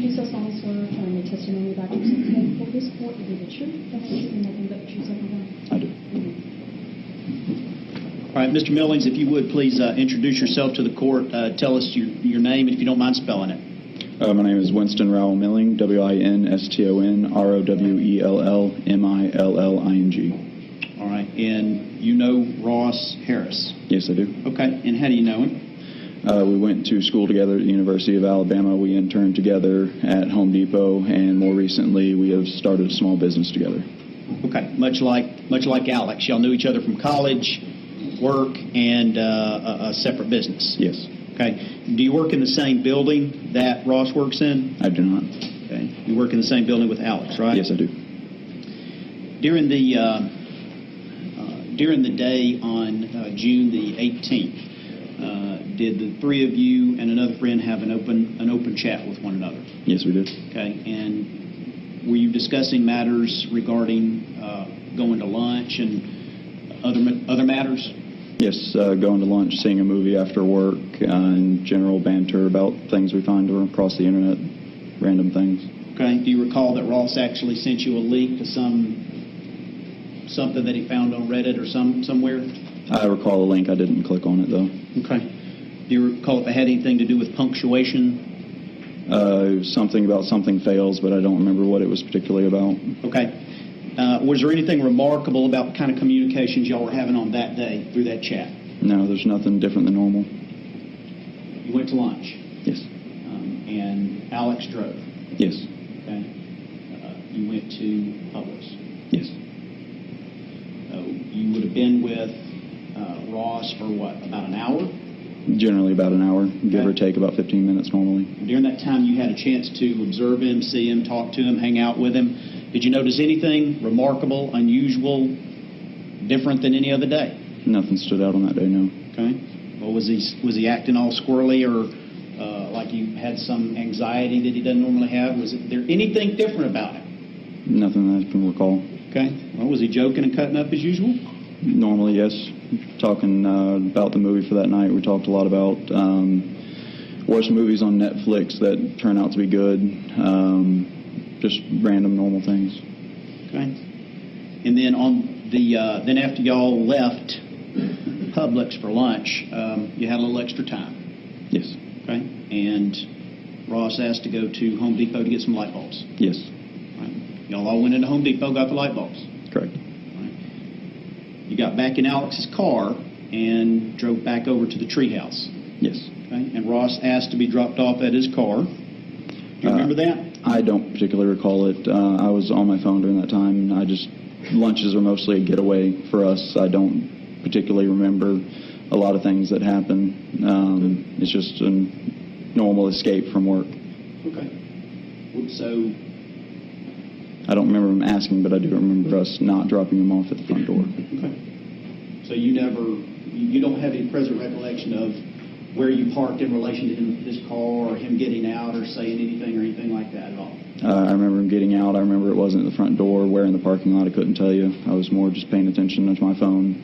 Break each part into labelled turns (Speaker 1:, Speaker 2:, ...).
Speaker 1: You so solemnly swear or affirm the testimony about to give for this court will be the truth, the whole truth, and nothing but the truth, so help you God?
Speaker 2: I do.
Speaker 3: All right, Mr. Millings, if you would please introduce yourself to the court. Tell us your name, if you don't mind spelling it.
Speaker 2: My name is Winston Rowell Milling, Winston Rowellmilling.
Speaker 3: All right, and you know Ross Harris?
Speaker 2: Yes, I do.
Speaker 3: Okay, and how do you know him?
Speaker 2: We went to school together at the University of Alabama. We interned together at Home Depot, and more recently we have started a small business together.
Speaker 3: Okay, much like Alex. Y'all knew each other from college, work, and a separate business.
Speaker 2: Yes.
Speaker 3: Okay. Do you work in the same building that Ross works in?
Speaker 2: I do not.
Speaker 3: Okay. You work in the same building with Alex, right?
Speaker 2: Yes, I do.
Speaker 3: During the day on June the 18th, did the three of you and another friend have an open chat with one another?
Speaker 2: Yes, we did.
Speaker 3: Okay. And were you discussing matters regarding going to lunch and other matters?
Speaker 2: Yes, going to lunch, seeing a movie after work, and general banter about things we find across the internet, random things.
Speaker 3: Okay. Do you recall that Ross actually sent you a link to something that he found on Reddit or somewhere?
Speaker 2: I recall a link. I didn't click on it, though.
Speaker 3: Okay. Do you recall if it had anything to do with punctuation?
Speaker 2: Something about something fails, but I don't remember what it was particularly about.
Speaker 3: Okay. Was there anything remarkable about the kind of communications y'all were having on that day through that chat?
Speaker 2: No, there's nothing different than normal.
Speaker 3: You went to lunch?
Speaker 2: Yes.
Speaker 3: And Alex drove?
Speaker 2: Yes.
Speaker 3: Okay. You went to Publix?
Speaker 2: Yes.
Speaker 3: You would have been with Ross for what, about an hour?
Speaker 2: Generally about an hour, give
Speaker 3: Okay.
Speaker 2: or take about 15 minutes normally.
Speaker 3: During that time, you had a chance to observe him, see him, talk to him, hang out with him. Did you notice anything remarkable, unusual, different than any other day?
Speaker 2: Nothing stood out on that day, no.
Speaker 3: Okay. Well, was he acting all squirrely or like you had some anxiety that he doesn't normally have? Was there anything different about him?
Speaker 2: Nothing that I can recall.
Speaker 3: Okay. Well, was he joking and cutting up as usual?
Speaker 2: Normally, yes. Talking about the movie for that night, we talked a lot about watching movies on Netflix that turn out to be good. Just random, normal things.
Speaker 3: Okay. And then then after y'all left Publix for lunch, you had a little extra time.
Speaker 2: Yes.
Speaker 3: Okay. And Ross asked to go to Home Depot to get some light bulbs.
Speaker 2: Yes.
Speaker 3: Right. Y'all all went into Home Depot, got the light bulbs.
Speaker 2: Correct.
Speaker 3: Right. You got back in Alex's car and drove back over to the treehouse.
Speaker 2: Yes.
Speaker 3: Okay. And Ross asked to be dropped off at his car. Do you remember that?
Speaker 2: I don't particularly recall it. I was on my phone during that time, and lunches are mostly a getaway for us. I don't particularly remember a lot of things that happen. It's just a normal escape from work.
Speaker 3: Okay. So
Speaker 2: I don't remember him asking, but I do remember us not dropping him off at the front door.
Speaker 3: Okay. So you don't have any present recollection of where you parked in relation to his car or him getting out or saying anything or anything like that at all?
Speaker 2: I remember him getting out. I remember it wasn't at the front door. Where in the parking lot, I couldn't tell you. I was more just paying attention to my phone,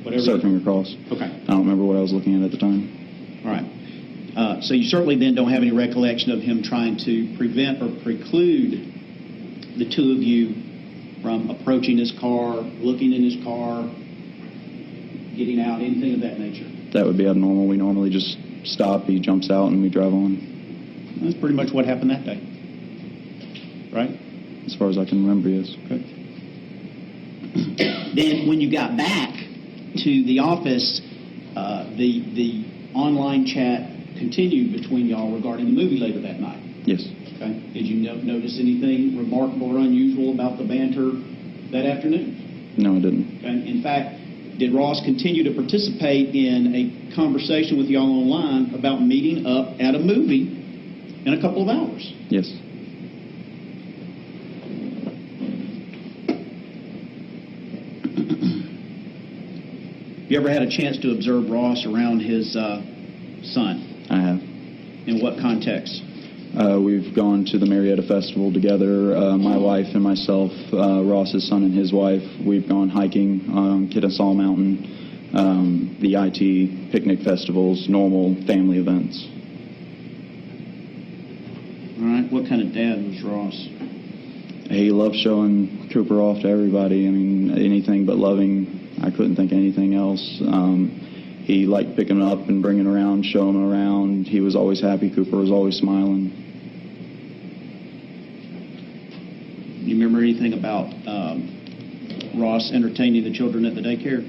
Speaker 2: surfing across.
Speaker 3: Okay.
Speaker 2: I don't remember what I was looking at the time.
Speaker 3: All right. So you certainly then don't have any recollection of him trying to prevent or preclude the two of you from approaching his car, looking in his car, getting out, anything of that nature?
Speaker 2: That would be abnormal. We normally just stop, he jumps out, and we drive on.
Speaker 3: That's pretty much what happened that day, right?
Speaker 2: As far as I can remember, yes.
Speaker 3: Okay. Then when you got back to the office, the online chat continued between y'all regarding the movie later that night.
Speaker 2: Yes.
Speaker 3: Okay. Did you notice anything remarkable or unusual about the banter that afternoon?
Speaker 2: No, I didn't.
Speaker 3: Okay. In fact, did Ross continue to participate in a conversation with y'all online about meeting up at a movie in a couple of hours?
Speaker 2: Yes.
Speaker 3: You ever had a chance to observe Ross around his son?
Speaker 2: I have.
Speaker 3: In what context?
Speaker 2: We've gone to the Marietta Festival together, my wife and myself, Ross's son and his wife. We've gone hiking on Kennesaw Mountain, the IT, picnic festivals, normal family events.
Speaker 3: What kind of dad was Ross?
Speaker 2: He loved showing Cooper off to everybody. I mean, anything but loving. I couldn't think anything else. He liked picking him up and bringing him around, showing him around. He was always happy. Cooper was always smiling.
Speaker 3: Do you remember anything about Ross entertaining the children at the daycare?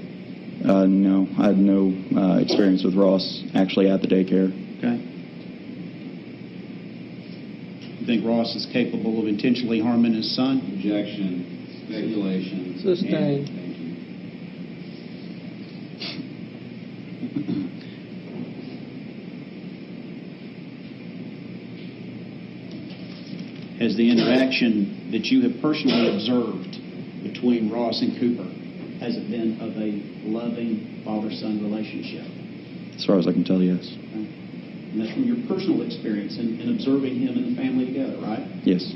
Speaker 2: No, I had no experience with Ross actually at the daycare.
Speaker 3: Okay. You think Ross is capable of intentionally harming his son?
Speaker 4: Objection. Speculation.
Speaker 5: Sustained.
Speaker 4: Thank you.
Speaker 3: Has the interaction that you have personally observed between Ross and Cooper, has it been of a loving father-son relationship?
Speaker 2: As far as I can tell, yes.
Speaker 3: Okay. And that's from your personal experience in observing him and the family together, right?
Speaker 2: Yes.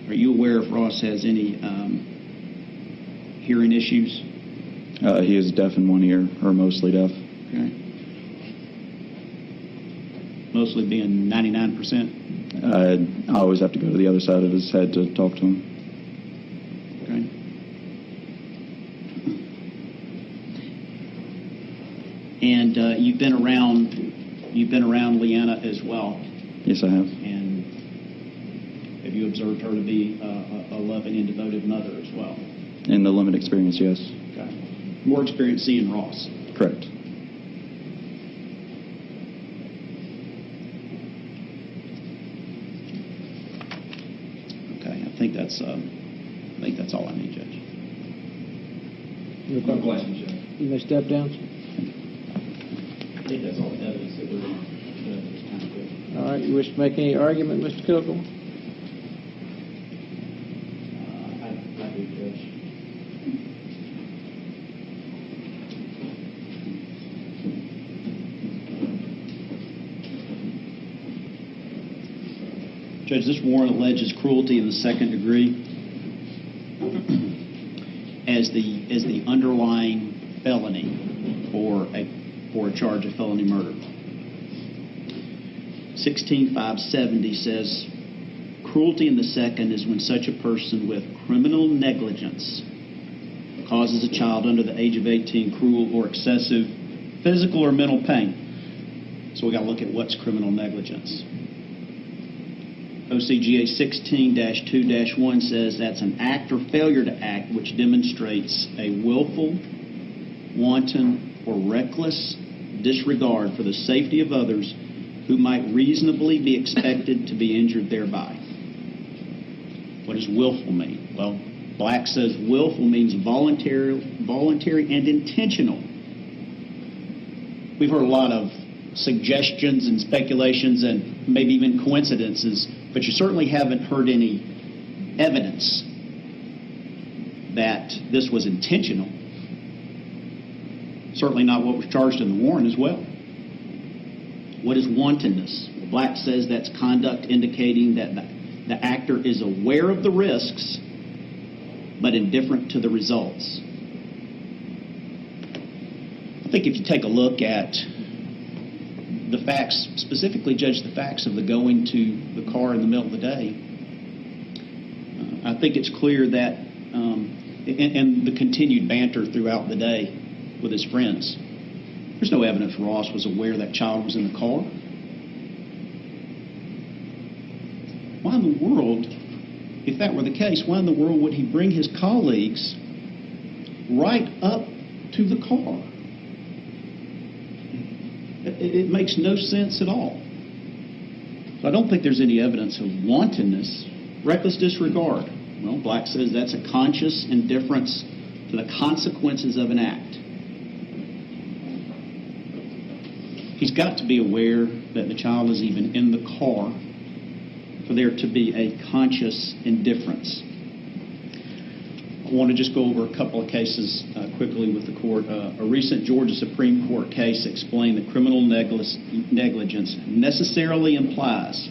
Speaker 3: Are you aware if Ross has any hearing issues?
Speaker 2: He is deaf in one ear, or mostly deaf.
Speaker 3: Okay. Mostly being 99%?
Speaker 2: I always have to go to the other side of his head to talk to him.
Speaker 3: Okay. And you've been around Leanna as well.
Speaker 2: Yes, I have.
Speaker 3: And have you observed her to be a loving and devoted mother as well?
Speaker 2: In the limited experience, yes.
Speaker 3: Okay. More experience seeing Ross.
Speaker 2: Correct.
Speaker 3: Okay. I think that's all I need, Judge.
Speaker 4: No questions, Judge.
Speaker 5: You may step down.
Speaker 3: I think that's all the evidence that we're going to kind of good.
Speaker 5: All right. You wish to make any argument, Mr. Kilgore?
Speaker 3: I do, Judge. Judge, this warrant alleges cruelty in the second degree as the underlying felony for a charge of felony murder. 16570 says cruelty in the second is when such a person with criminal negligence causes a child under the age of 18 cruel or excessive physical or mental pain. So we got to look at what's criminal negligence. OCGA 16-2-1 says that's an act or failure to act which demonstrates a willful, wanton, or reckless disregard for the safety of others who might reasonably be expected to be injured thereby. What does willful mean? Well, Black says willful means voluntary and intentional. We've heard a lot of suggestions and speculations and maybe even coincidences, but you certainly haven't heard any evidence that this was intentional. Certainly not what was charged in the warrant as well. What is wantonness? Well, Black says that's conduct indicating that the actor is aware of the risks but indifferent to the results. I think if you take a look at the facts, specifically, Judge, the facts of the going to the car in the middle of the day, I think it's clear that, and the continued banter throughout the day with his friends, there's no evidence Ross was aware that child was in the car. Why in the world, if that were the case, why in the world would he bring his colleagues right up to the car? It makes no sense at all. So I don't think there's any evidence of wantonness, reckless disregard. Well, Black says that's a conscious indifference to the consequences of an act. He's got to be aware that the child is even in the car for there to be a conscious indifference. I want to just go over a couple of cases quickly with the court. A recent Georgia Supreme Court case explained that criminal negligence necessarily implies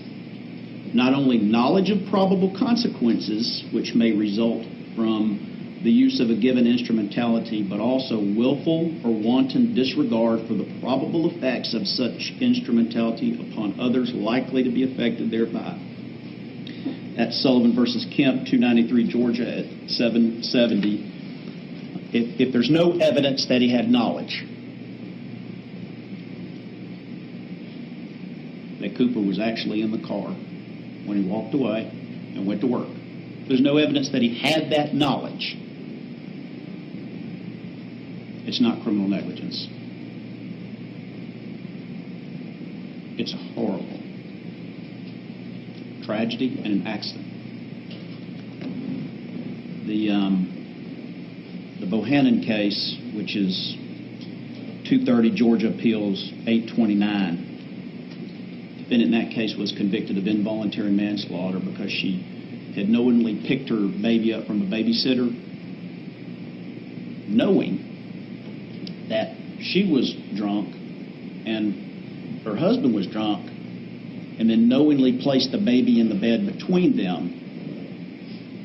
Speaker 3: not only knowledge of probable consequences, which may result from the use of a given instrumentality, but also willful or wanton disregard for the probable effects of such instrumentality upon others likely to be affected thereby. That's Sullivan versus Kemp, 293 Georgia at 770. If there's no evidence that he had knowledge that Cooper was actually in the car when he walked away and went to work, there's no evidence that he had that knowledge, it's not criminal negligence. It's a horrible tragedy and an accident. The Bohannon case, which is 230 Georgia Appeals 829, the defendant in that case was convicted of involuntary manslaughter because she had knowingly picked her baby up from a babysitter, knowing that she was drunk and her husband was drunk, and then knowingly placed the baby in the bed between them.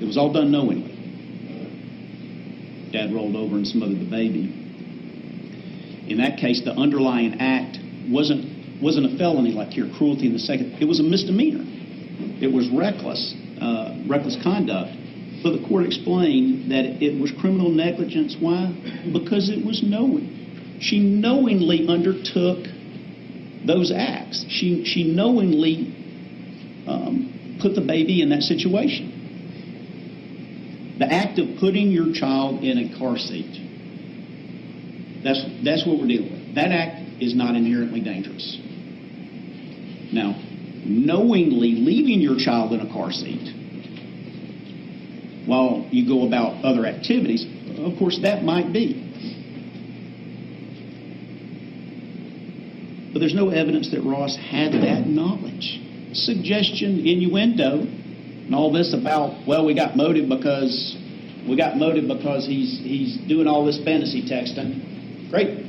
Speaker 3: It was all done knowingly. Dad rolled over and smothered the baby. In that case, the underlying act wasn't a felony like here, cruelty in the second. It was a misdemeanor. It was reckless conduct. But the court explained that it was criminal negligence. Why? Because it was knowing. She knowingly undertook those acts. She knowingly put the baby in that situation. The act of putting your child in a car seat, that's what we're dealing with. That act is not inherently dangerous. Now, knowingly leaving your child in a car seat while you go about other activities, of course, that might be. But there's no evidence that Ross had that knowledge. Suggestion, innuendo, and all this about, well, we got motive because he's doing all this fantasy texting. Great.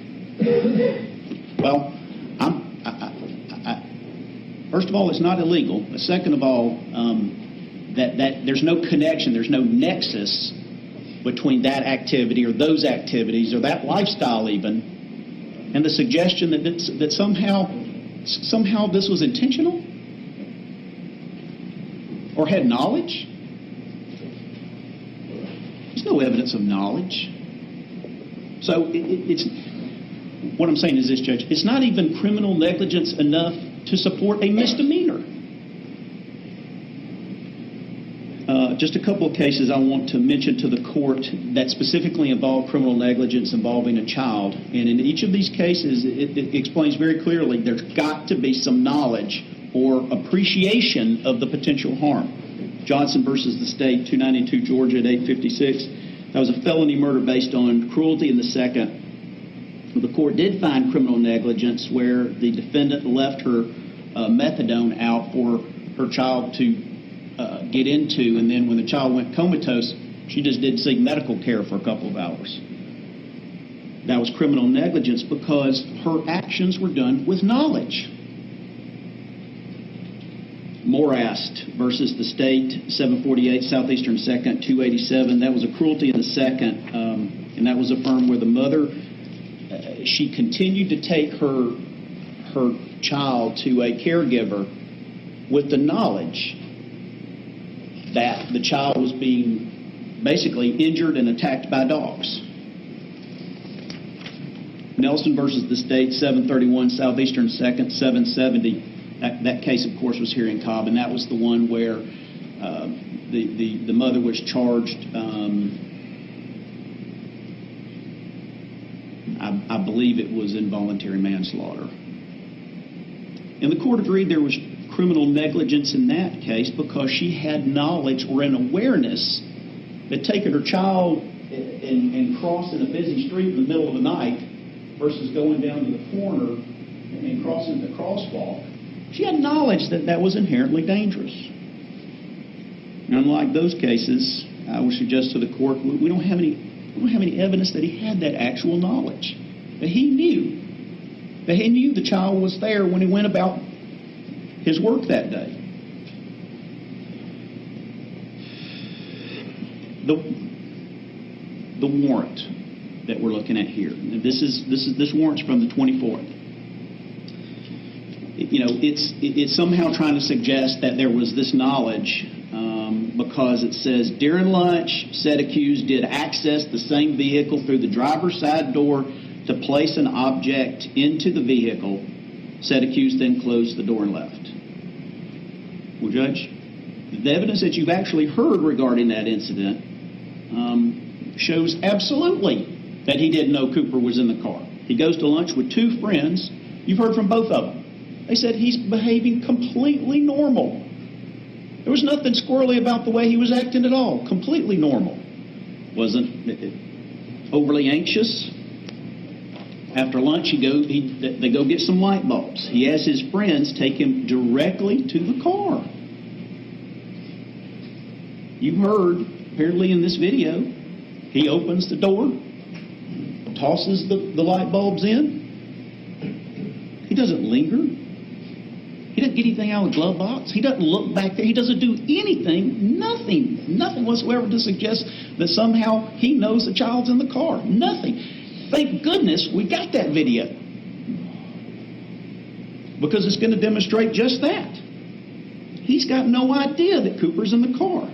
Speaker 3: Well, first of all, it's not illegal. But second of all, that there's no connection, there's no nexus between that activity or those activities or that lifestyle even, and the suggestion that somehow this was intentional or had knowledge. There's no evidence of knowledge. So it's what I'm saying is this, Judge. It's not even criminal negligence enough to support a misdemeanor. Just a couple of cases I want to mention to the court that specifically involve criminal negligence involving a child. And in each of these cases, it explains very clearly there's got to be some knowledge or appreciation of the potential harm. Johnson versus the State, 292 Georgia at 856. That was a felony murder based on cruelty in the second. The court did find criminal negligence where the defendant left her methadone out for her child to get into, and then when the child went comatose, she just didn't seek medical care for a couple of hours. That was criminal negligence because her actions were done with knowledge. Morast versus the State, 748 Southeastern 2nd, 287. That was a cruelty in the second, and that was affirmed where the mother, she continued to take her child to a caregiver with the knowledge that the child was being basically injured and attacked by dogs. Nelson versus the State, 731 Southeastern 2nd, 770. That case, of course, was here in Cobb, and that was the one where the mother was charged. I believe it was involuntary manslaughter. And the court agreed there was criminal negligence in that case because she had knowledge or an awareness that taking her child and crossing a busy street in the middle of the night versus going down to the corner and crossing the crosswalk, she had knowledge that that was inherently dangerous. And unlike those cases, I would suggest to the court, we don't have any evidence that he had that actual knowledge, that he knew the child was there when he went about his work that day. the warrant that we're looking at here. And this warrant's from the 24th. It's somehow trying to suggest that there was this knowledge because it says during lunch, said accused did access the same vehicle through the driver's side door to place an object into the vehicle. Said accused then closed the door and left. Well, Judge, the evidence that you've actually heard regarding that incident shows absolutely that he didn't know Cooper was in the car. He goes to lunch with two friends. You've heard from both of them. They said he's behaving completely normal. There was nothing squirrely about the way he was acting at all. Completely normal. Wasn't overly anxious. After lunch, they go get some light bulbs. He has his friends take him directly to the car. You heard, apparently in this video, he opens the door, tosses the light bulbs in. He doesn't linger. He doesn't get anything out of the glove box. He doesn't look back there. He doesn't do anything, nothing whatsoever to suggest that somehow he knows the child's in the car. Nothing. Thank goodness we got that video, because it's going to demonstrate just that. He's got no idea that Cooper's in the car.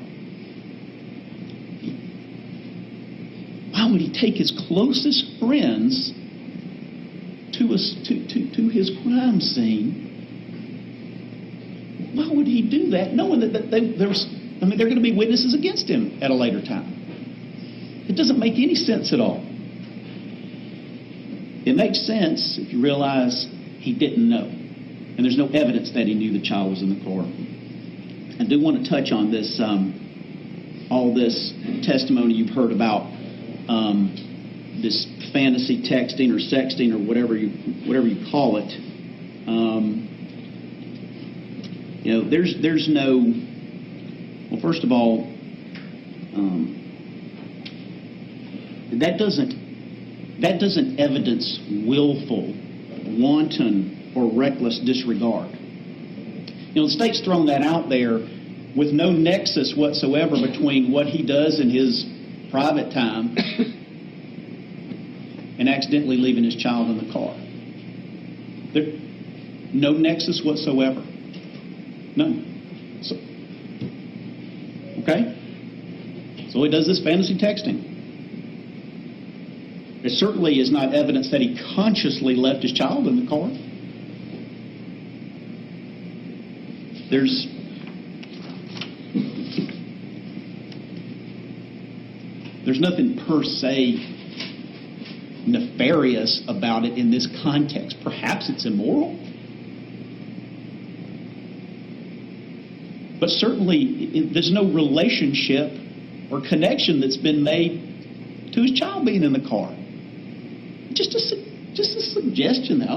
Speaker 3: Why would he take his closest friends to his crime scene? Why would he do that, knowing that they're going to be witnesses against him at a later time? It doesn't make any sense at all. It makes sense if you realize he didn't know, and there's no evidence that he knew the child was in the car. I do want to touch on this, all this testimony you've heard about this fantasy texting or sexting or whatever you call it. There's no. Well, first of all, that doesn't evidence willful, wanton, or reckless disregard. The state's thrown that out there with no nexus whatsoever between what he does in his private time and accidentally leaving his child in the car. No nexus whatsoever. None. Okay? So he does this fantasy texting. It certainly is not evidence that he consciously left his child in the car. There's nothing per se nefarious about it in this context. Perhaps it's immoral. But certainly there's no relationship or connection that's been made to his child being in the car. Just a suggestion that,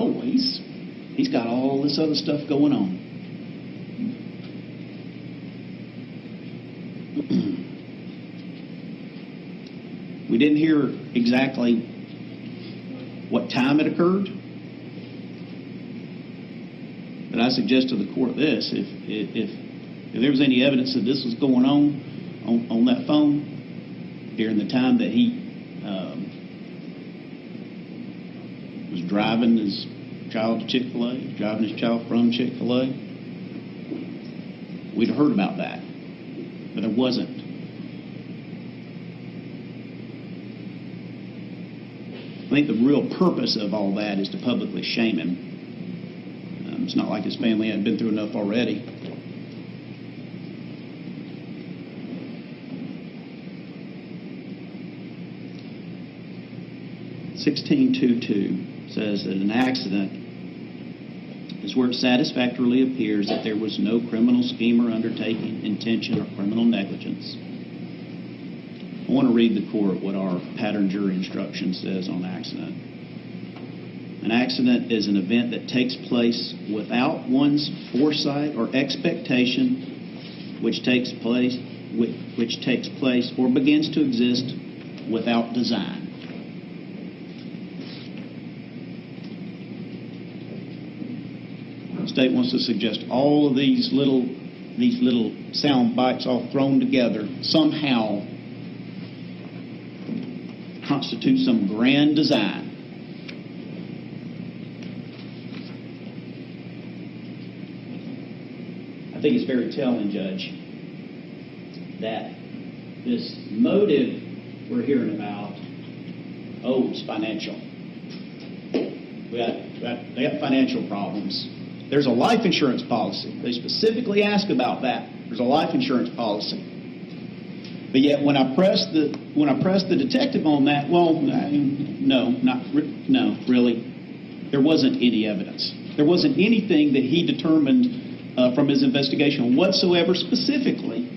Speaker 3: he's got all this other stuff going on. We didn't hear exactly what time it occurred. But I suggest to the court this: if there was any evidence that this was going on that phone during the time that he was driving his child to Chick-fil-A, driving his child from Chick-fil-A, we'd have heard about that. But there wasn't. I think the real purpose of all that is to publicly shame him. It's not like his family hadn't been through enough already. (1622) says that an accident is where it satisfactorily appears that there was no criminal scheme or undertaking, intention, or criminal negligence. I want to read the court what our pattern jury instruction says on accident. An accident is an event that takes place without one's foresight or expectation, which takes place or begins to exist without design. The state wants to suggest all of these little sound bites all thrown together somehow constitute some grand design. I think it's very telling, Judge, that this motive we're hearing about, it's financial. They got financial problems. There's a life insurance policy. They specifically ask about that. There's a life insurance policy. But yet, when I press the detective on that, no, really, there wasn't any evidence. There wasn't anything that he determined from his investigation whatsoever, specifically,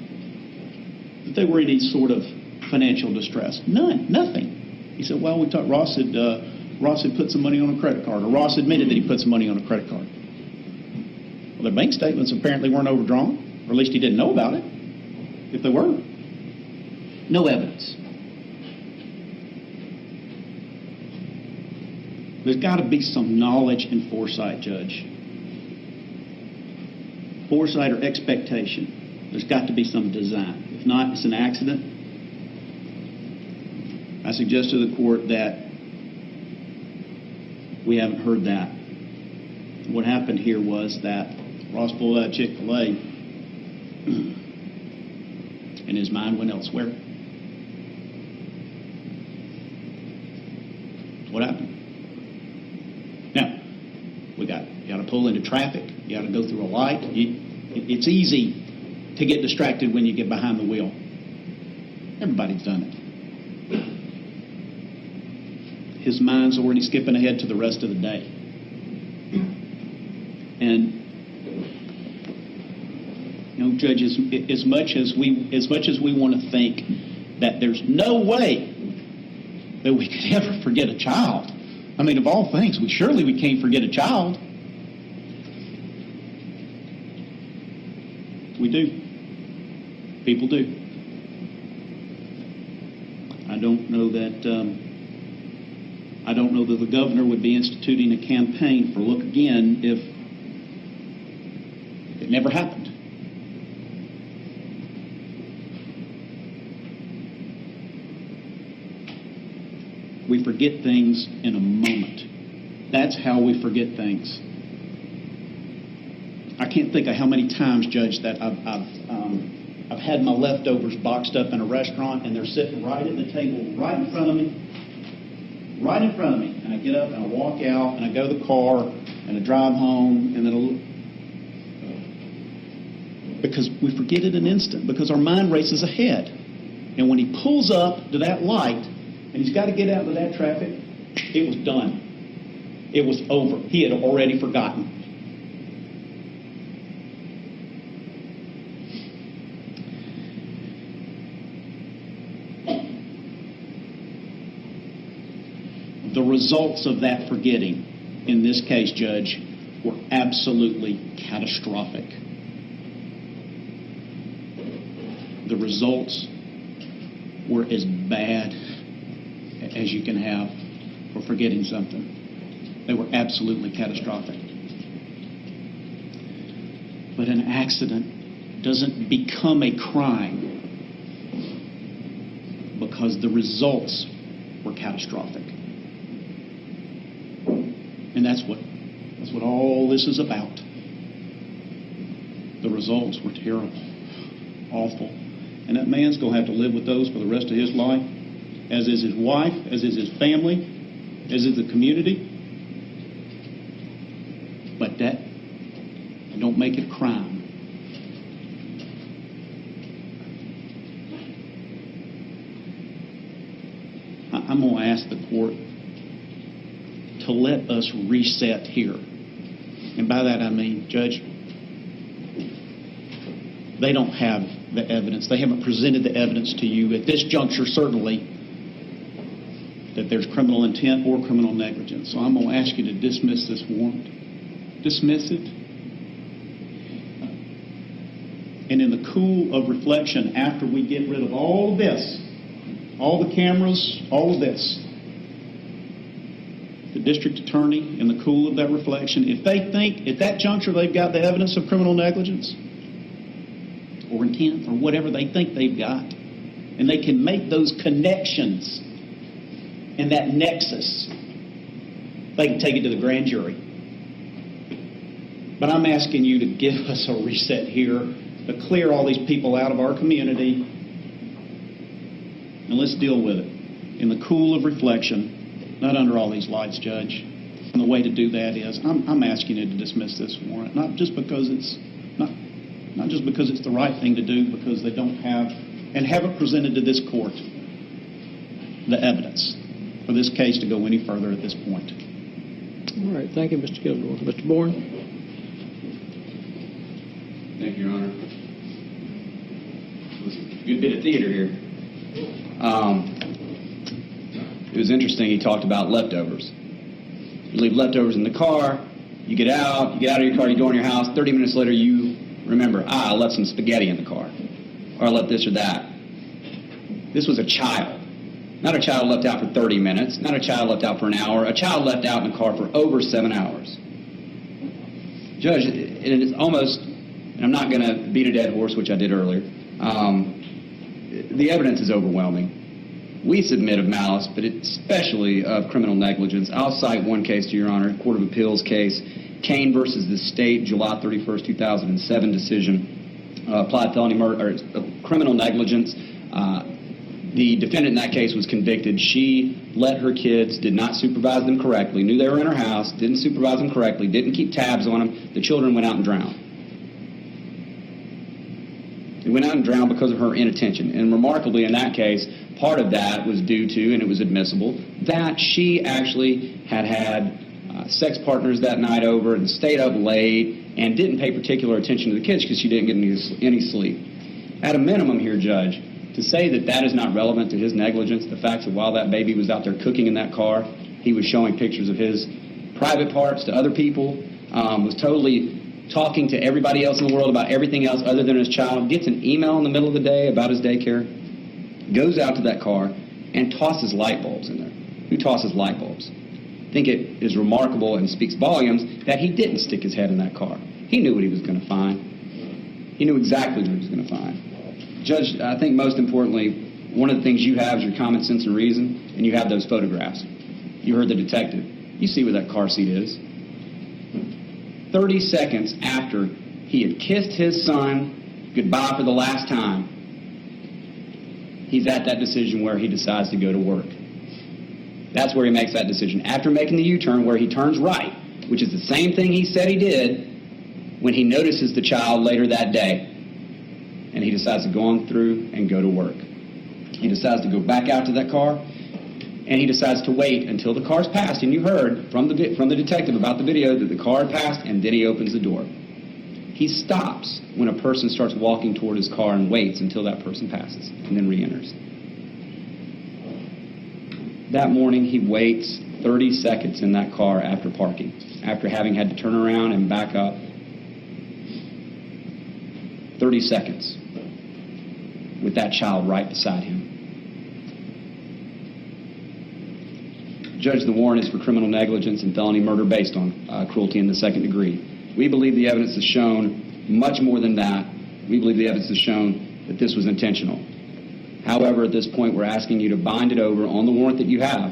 Speaker 3: that they were in any sort of financial distress. Nothing. He said, well, we talked. Ross had put some money on a credit card, or Ross admitted that he put some money on a credit card. Well, their bank statements apparently weren't overdrawn, or at least he didn't know about it. If they were. No evidence. There's got to be some knowledge and foresight, Judge. Foresight or expectation. There's got to be some design. If not, it's an accident. I suggest to the court that we haven't heard that. What happened here was that Ross pulled out Chick-fil-A and his mind went elsewhere. What happened? Now, you got to pull into traffic. You got to go through a light. It's easy to get distracted when you get behind the wheel. Everybody's done it. His mind's already skipping ahead to the rest of the day. And Judge, as much as we want to think that there's no way that we could ever forget a child. I mean, of all things, we can't forget a child. We do. People do. I don't know that the governor would be instituting a campaign for Look Again if it never happened. We forget things in a moment. That's how we forget things. I can't think of how many times, Judge, that I've had my leftovers boxed up in a restaurant and they're sitting right at the table, right in front of me. And I get up and I walk out and I go to the car and I drive home and then because we forget it an instant, because our mind races ahead. And when he pulls up to that light and he's got to get out of that traffic, it was done. It was over. He had already forgotten. The results of that forgetting, in this case, Judge, were absolutely catastrophic. The results were as bad as you can have for forgetting something. They were absolutely catastrophic. But an accident doesn't become a crime because the results were catastrophic. And that's what all this is about. The results were terrible, awful. And that man's going to have to live with those for the rest of his life, as is his wife, as is his family, as is the community. But that don't make it a crime. I'm going to ask the court to let us reset here. And by that I mean, Judge, they don't have the evidence. They haven't presented the evidence to you at this juncture, certainly, that there's criminal intent or criminal negligence. So I'm going to ask you to dismiss this warrant. Dismiss it. And in the cool of reflection, after we get rid of all of this, all the cameras, all of this, the district attorney, in the cool of that reflection, if they think at that juncture they've got the evidence of criminal negligence or intent or whatever they think they've got, and they can make those connections and that nexus, they can take it to the grand jury. But I'm asking you to give us a reset here, to clear all these people out of our community, and let's deal with it in the cool of reflection, not under all these lights, Judge. And the way to do that is, I'm asking you to dismiss this warrant, not just because it's the right thing to do, because they don't have and haven't presented to this court the evidence for this case to go any further at this point.
Speaker 5: All right, thank you, Mr. Kilgore. Mr. Bourne?
Speaker 6: Thank you, Your Honor. It was a good bit of theater here. It was interesting. He talked about leftovers. You leave leftovers in the car, you get out of your car, you go in your house, 30 minutes later you remember, I left some spaghetti in the car, or I left this or that. This was a child. Not a child left out for 30 minutes, not a child left out for an hour, a child left out in the car for over 7 hours. Judge, it is almost, and I'm not going to beat a dead horse, which I did earlier, the evidence is overwhelming. We submit of malice, but especially of criminal negligence. I'll cite one case, to Your Honor, Court of Appeals case, Kane versus the State, July 31st, 2007 decision, applied felony murder, or criminal negligence. The defendant in that case was convicted. She let her kids, did not supervise them correctly, knew they were in her house, didn't supervise them correctly, didn't keep tabs on them. The children went out and drowned. They went out and drowned because of her inattention. And remarkably, in that case, part of that was due to, and it was admissible, that she actually had sex partners that night over and stayed up late and didn't pay particular attention to the kids because she didn't get any sleep. At a minimum here, Judge, to say that that is not relevant to his negligence, the fact that while that baby was out there cooking in that car, he was showing pictures of his private parts to other people, was totally talking to everybody else in the world about everything else other than his child, gets an email in the middle of the day about his daycare, goes out to that car and tosses light bulbs in there. Who tosses light bulbs? I think it is remarkable and speaks volumes that he didn't stick his head in that car. He knew what he was going to find. He knew exactly what he was going to find. Judge, I think most importantly, one of the things you have is your common sense and reason, and you have those photographs. You heard the detective. You see where that car seat is. 30 seconds after he had kissed his son goodbye for the last time, he's at that decision where he decides to go to work. That's where he makes that decision. After making the U-turn where he turns right, which is the same thing he said he did when he notices the child later that day. And he decides to go on through and go to work. He decides to go back out to that car, and he decides to wait until the car's passed. And you heard from the detective about the video that the car had passed, and then he opens the door. He stops when a person starts walking toward his car and waits until that person passes, and then re-enters. That morning, he waits 30 seconds in that car after parking, after having had to turn around and back up. 30 seconds with that child right beside him. Judge, the warrant is for criminal negligence and felony murder based on cruelty in the second degree. We believe the evidence has shown much more than that. We believe the evidence has shown that this was intentional. However, at this point, we're asking you to bind it over on the warrant that you have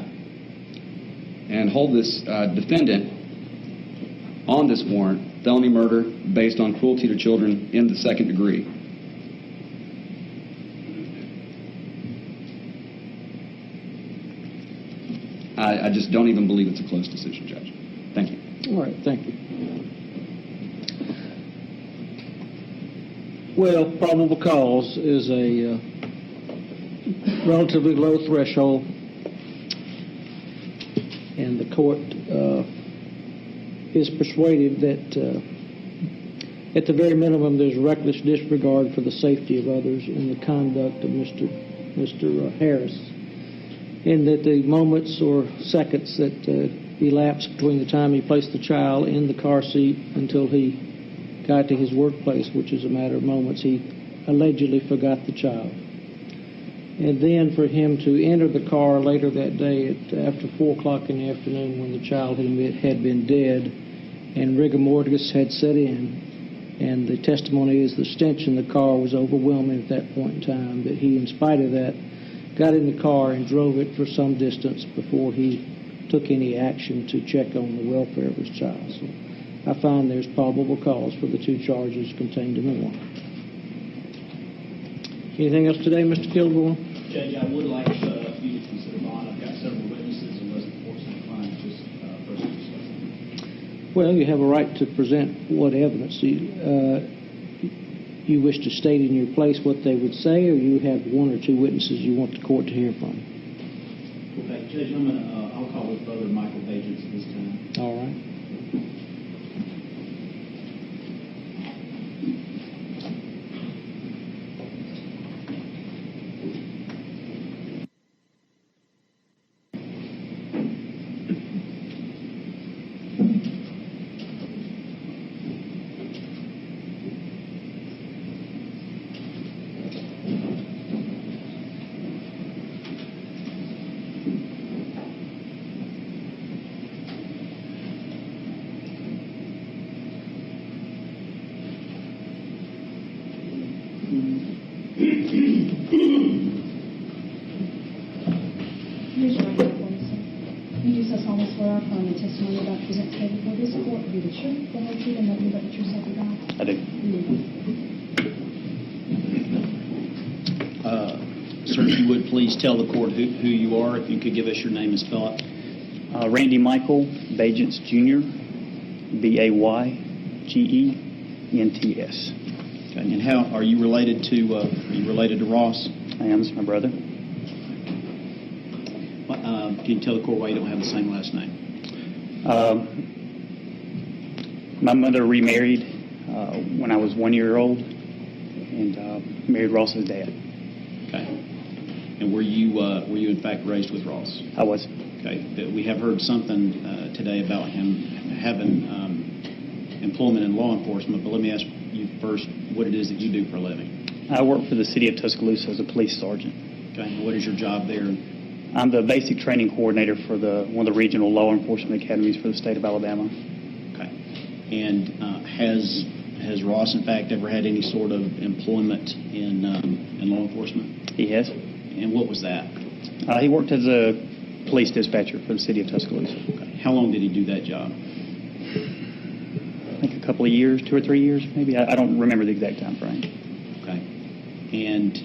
Speaker 6: and hold this defendant on this warrant, felony murder based on cruelty to children in the second degree. I just don't even believe it's a close decision, Judge. Thank you.
Speaker 5: All right, thank you. Well, probable cause is a relatively low threshold, and the court is persuaded that at the very minimum there's reckless disregard for the safety of others in the conduct of Mr. Harris, and that the moments or seconds that elapsed between the time he placed the child in the car seat until he got to his workplace, which is a matter of moments, he allegedly forgot the child. And then for him to enter the car later that day after 4 o'clock in the afternoon when the child had been dead and rigor mortis had set in, and the testimony is the stench in the car was overwhelming at that point in time, that he, in spite of that, got in the car and drove it for some distance before he took any action to check on the welfare of his child. So I find there's probable cause for the 2 charges contained in the warrant. Anything else today, Mr. Kilgore?
Speaker 3: Judge, I would like you to consider bond. I've got several witnesses unless the court's inclined to just proceed to discuss.
Speaker 5: Well, you have a right to present what evidence you wish to state in your place what they would say, or you have 1 or 2 witnesses you want the court to hear from.
Speaker 3: Okay, Judge, I'll call with Brother Michael Bagents at this time.
Speaker 5: All right.
Speaker 1: Here's your right hand, Winston. You do so solemnly swear or affirm the testimony you're about to present today before this court will be the truth, the whole truth, and nothing but the truth, so help you God?
Speaker 2: I do.
Speaker 3: Sir, if you would please tell the court who you are, if you could give us your name and spell it.
Speaker 7: Randy Michael Bagents Jr., Baygents.
Speaker 3: Okay, and how are you related to Ross?
Speaker 7: I am, this my brother.
Speaker 3: Can you tell the court why you don't have the same last name?
Speaker 7: My mother remarried when I was 1 year old and married Ross's dad.
Speaker 3: Okay. And were you in fact raised with Ross?
Speaker 7: I was.
Speaker 3: Okay. We have heard something today about him having employment in law enforcement, but let me ask you first what it is that you do for a living.
Speaker 7: I work for the city of Tuscaloosa as a police sergeant.
Speaker 3: Okay. And what is your job there?
Speaker 7: I'm the basic training coordinator for one of the regional law enforcement academies for the state of Alabama.
Speaker 3: Okay. And has Ross in fact ever had any sort of employment in law enforcement?
Speaker 7: He has.
Speaker 3: And what was that?
Speaker 7: He worked as a police dispatcher for the city of Tuscaloosa.
Speaker 3: Okay. How long did he do that job?
Speaker 7: I think a couple of years, 2 or 3 years, maybe. I don't remember the exact time frame.
Speaker 3: Okay. And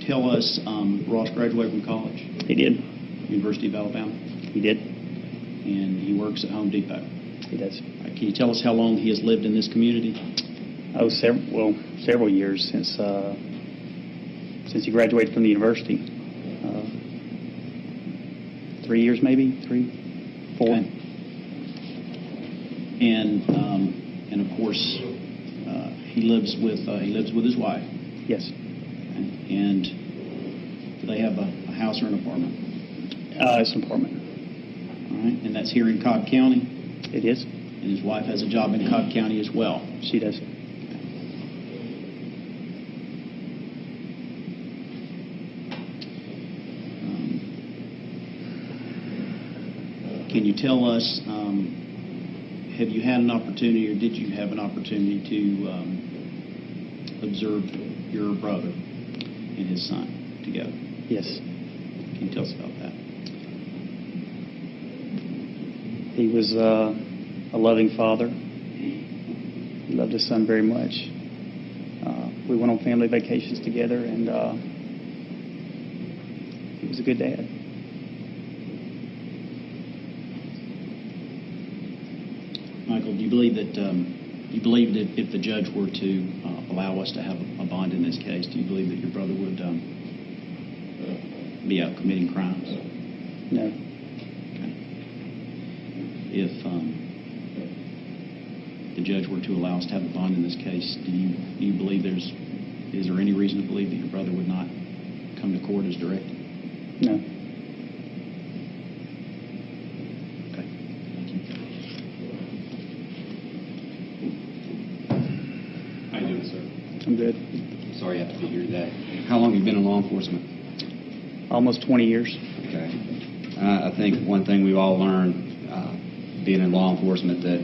Speaker 3: tell us, Ross graduated from college?
Speaker 7: He did.
Speaker 3: University of Alabama?
Speaker 7: He did.
Speaker 3: And he works at Home Depot?
Speaker 7: He does.
Speaker 3: Can you tell us how long he has lived in this community?
Speaker 7: Oh, several years since he graduated from the university. 3 years, maybe 3, 4.
Speaker 3: Okay. And of course, he lives with his wife.
Speaker 7: Yes.
Speaker 3: And do they have a house or an apartment?
Speaker 7: It's an apartment.
Speaker 3: All right. And that's here in Cobb County.
Speaker 7: It is.
Speaker 3: And his wife has a job in Cobb County as well.
Speaker 7: She does.
Speaker 3: Can you tell us, have you had an opportunity or did you have an opportunity to observe your brother and his son together?
Speaker 7: Yes.
Speaker 3: Can you tell us about that?
Speaker 7: He was a loving father. He loved his son very much. We went on family vacations together, and he was a good dad.
Speaker 3: Michael, do you believe that if the judge were to allow us to have a bond in this case, do you believe that your brother would be out committing crimes?
Speaker 7: No.
Speaker 3: Okay. If the judge were to allow us to have a bond in this case, do you believe is there any reason to believe that your brother would not come to court as directed?
Speaker 7: No.
Speaker 3: Okay. Thank you.
Speaker 6: How you doing, sir?
Speaker 7: I'm good.
Speaker 6: Sorry you have to be here today. How long have you been in law enforcement?
Speaker 7: Almost 20 years.
Speaker 6: Okay. I think one thing we've all learned being in law enforcement that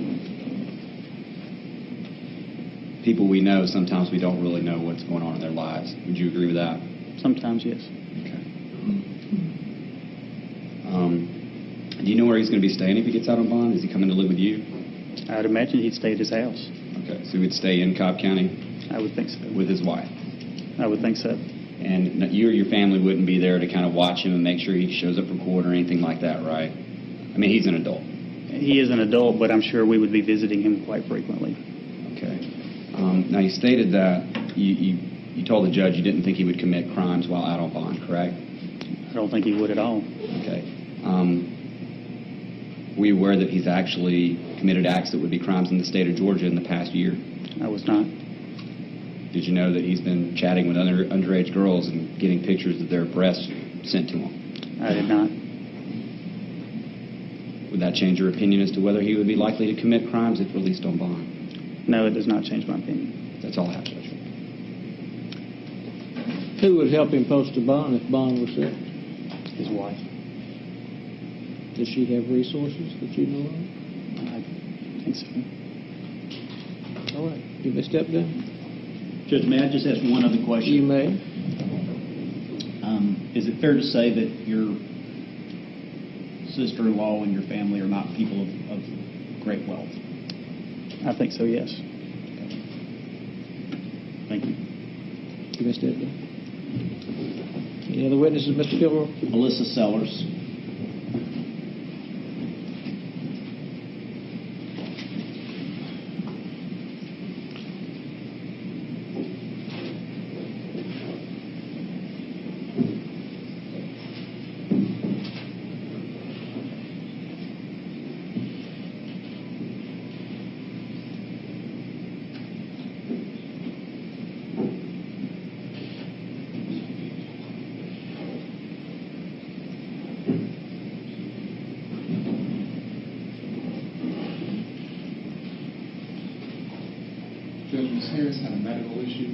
Speaker 6: people we know, sometimes we don't really know what's going on in their lives. Would you agree with that?
Speaker 7: Sometimes, yes.
Speaker 6: Okay. Do you know where he's going to be staying if he gets out on bond? Is he coming to live with you?
Speaker 7: I'd imagine he'd stay at his house.
Speaker 6: Okay, so he would stay in Cobb County
Speaker 7: I would think so.
Speaker 6: with his wife.
Speaker 7: I would think so.
Speaker 6: And you or your family wouldn't be there to kind of watch him and make sure he shows up for court or anything like that, right? I mean, he's an adult.
Speaker 7: He is an adult, but I'm sure we would be visiting him quite frequently.
Speaker 6: Okay. Now, you stated that you told the judge you didn't think he would commit crimes while out on bond, correct?
Speaker 7: I don't think he would at all.
Speaker 6: Okay. Were you aware that he's actually committed acts that would be crimes in the state of Georgia in the past year?
Speaker 7: I was not.
Speaker 6: Did you know that he's been chatting with underage girls and getting pictures of their breasts sent to him?
Speaker 7: I did not.
Speaker 6: Would that change your opinion as to whether he would be likely to commit crimes if released on bond?
Speaker 7: No, it does not change my opinion.
Speaker 6: That's all I have, Judge.
Speaker 5: Who would help him post a bond if bond was set?
Speaker 7: His wife.
Speaker 5: Does she have resources that you know of?
Speaker 7: I think so.
Speaker 5: All right. You may step down.
Speaker 3: Judge, may I just ask one other question?
Speaker 5: You may.
Speaker 3: Is it fair to say that your sister-in-law and your family are not people of great wealth?
Speaker 7: I think so, yes.
Speaker 3: Thank you.
Speaker 5: You may step down. Any other witnesses, Mr. Kilgore?
Speaker 3: Melissa Sellers.
Speaker 4: Judge, Ms. Harris had a medical issue.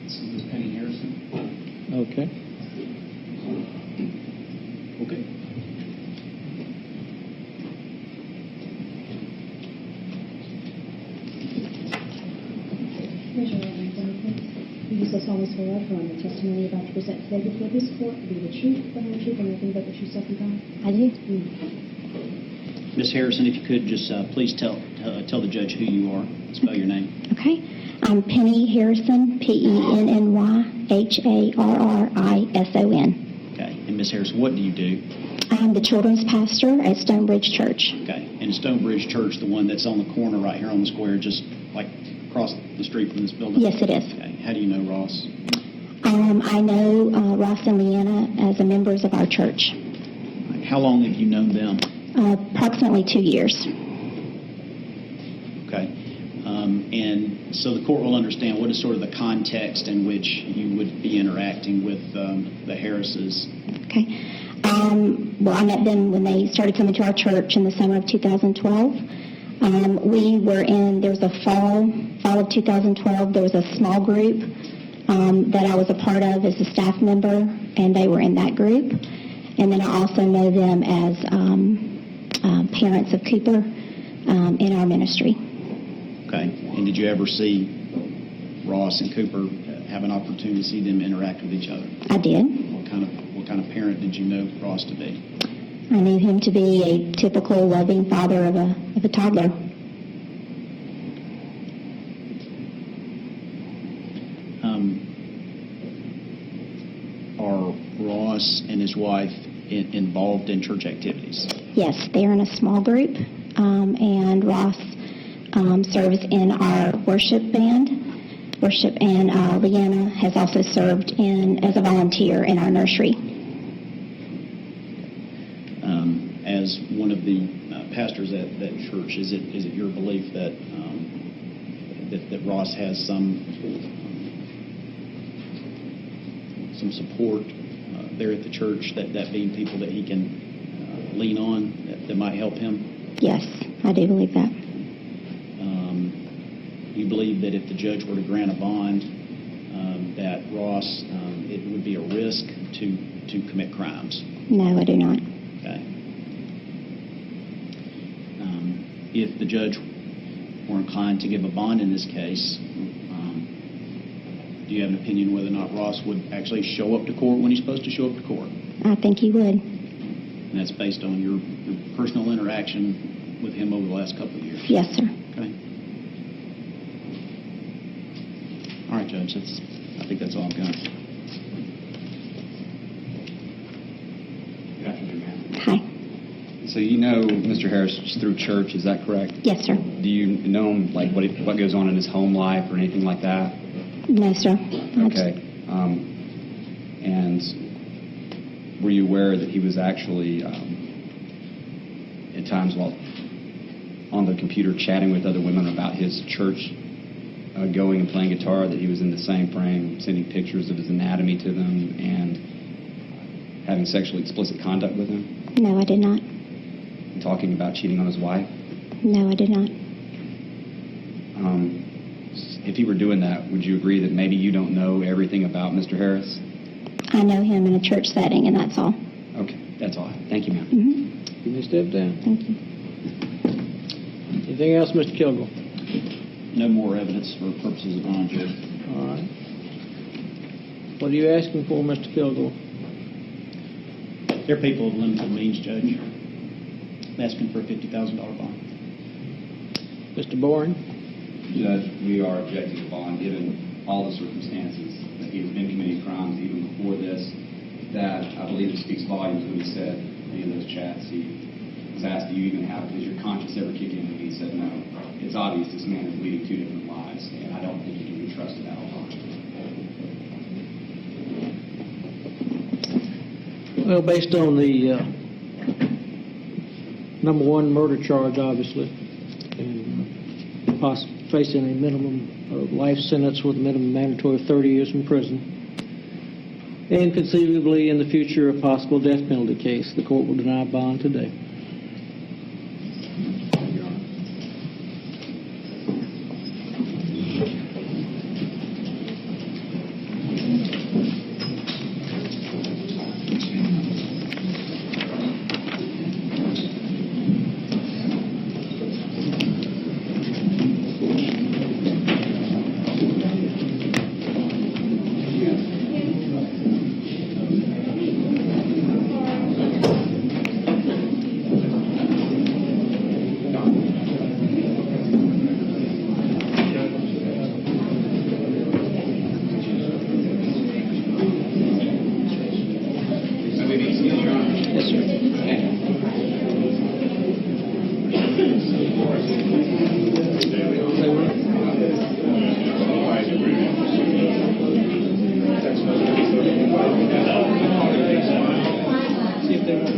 Speaker 4: This is Ms. Penny Harrison.
Speaker 5: Okay.
Speaker 3: Okay.
Speaker 1: Raise your right hand for me, please. You do so solemnly swear or affirm the testimony you're about to present today before this court to be the truth, the whole truth, and nothing but the truth, self and God?
Speaker 8: I do.
Speaker 3: Ms. Harrison, if you could just please tell the judge who you are. Spell your name.
Speaker 8: Okay. I'm Penny Harrison, PennyHarrison.
Speaker 3: Okay. And Ms. Harrison, what do you do?
Speaker 8: I'm the children's pastor at Stonebridge Church.
Speaker 3: Okay. And Stonebridge Church, the one that's on the corner right here on the square, just like across the street from this building?
Speaker 8: Yes, it is.
Speaker 3: Okay. How do you know Ross?
Speaker 8: I know Ross and Leanna as the members of our church.
Speaker 3: How long have you known them?
Speaker 8: Approximately 2 years.
Speaker 3: Okay. And so the court will understand what is sort of the context in which you would be interacting with the Harrises.
Speaker 8: Okay. Well, I met them when they started coming to our church in the summer of 2012. There was a fall of 2012, there was a small group that I was a part of as a staff member, and they were in that group. And then I also know them as parents of Cooper in our ministry.
Speaker 3: Okay. And did you ever see Ross and Cooper have an opportunity to see them interact with each other?
Speaker 8: I did.
Speaker 3: What kind of parent did you know Ross to be?
Speaker 8: I knew him to be a typical loving father of a toddler.
Speaker 3: Are Ross and his wife involved in church activities?
Speaker 8: Yes, they are in a small group, and Ross serves in our worship band. And Leanna has also served as a volunteer in our nursery.
Speaker 3: As one of the pastors at that church, is it your belief that Ross has some support there at the church, that being people that he can lean on that might help him?
Speaker 8: Yes, I do believe that.
Speaker 3: You believe that if the judge were to grant a bond, that Ross, it would be a risk to commit crimes?
Speaker 8: No, I do not.
Speaker 3: Okay. If the judge were inclined to give a bond in this case, do you have an opinion whether or not Ross would actually show up to court when he's supposed to show up to court?
Speaker 8: I think he would.
Speaker 3: And that's based on your personal interaction with him over the last couple of years?
Speaker 8: Yes, sir.
Speaker 3: Okay. All right, Judge, I think that's all I've got.
Speaker 6: Good afternoon, ma'am.
Speaker 8: Hi.
Speaker 6: So you know Mr. Harris through church, is that correct?
Speaker 8: Yes, sir.
Speaker 6: Do you know him, like what goes on in his home life or anything like that?
Speaker 8: No, sir.
Speaker 6: Okay. And were you aware that he was actually, at times while on the computer chatting with other women about his church going and playing guitar, that he was in the same frame, sending pictures of his anatomy to them and having sexually explicit conduct with them?
Speaker 8: No, I did not.
Speaker 6: And talking about cheating on his wife?
Speaker 8: No, I did not.
Speaker 6: If he were doing that, would you agree that maybe you don't know everything about Mr. Harris?
Speaker 8: I know him in a church setting, and that's all.
Speaker 6: Okay, that's all. Thank you, ma'am.
Speaker 8: Mm-hmm.
Speaker 5: You may step down.
Speaker 8: Thank you.
Speaker 5: Anything else, Mr. Kilgore?
Speaker 3: No more evidence for purposes of bond, Judge.
Speaker 5: All right. What are you asking for, Mr. Kilgore?
Speaker 3: They're people of limited means, Judge. I'm asking for a $50,000 bond.
Speaker 5: Mr. Boring?
Speaker 6: Judge, we are objecting to bond given all the circumstances that he has been committing crimes even before this, that I believe it speaks volumes when he said in any of those chats, he was asked, do you even have, does your conscience ever kick in? And he said, no. It's obvious this man is leading two different lives, and I don't think he can be trusted at all times.
Speaker 5: Well, based on the number one murder charge, obviously, and facing a minimum of life sentence with a minimum mandatory of 30 years in prison, and conceivably in the future a possible death penalty case, the court will deny bond today. See if they want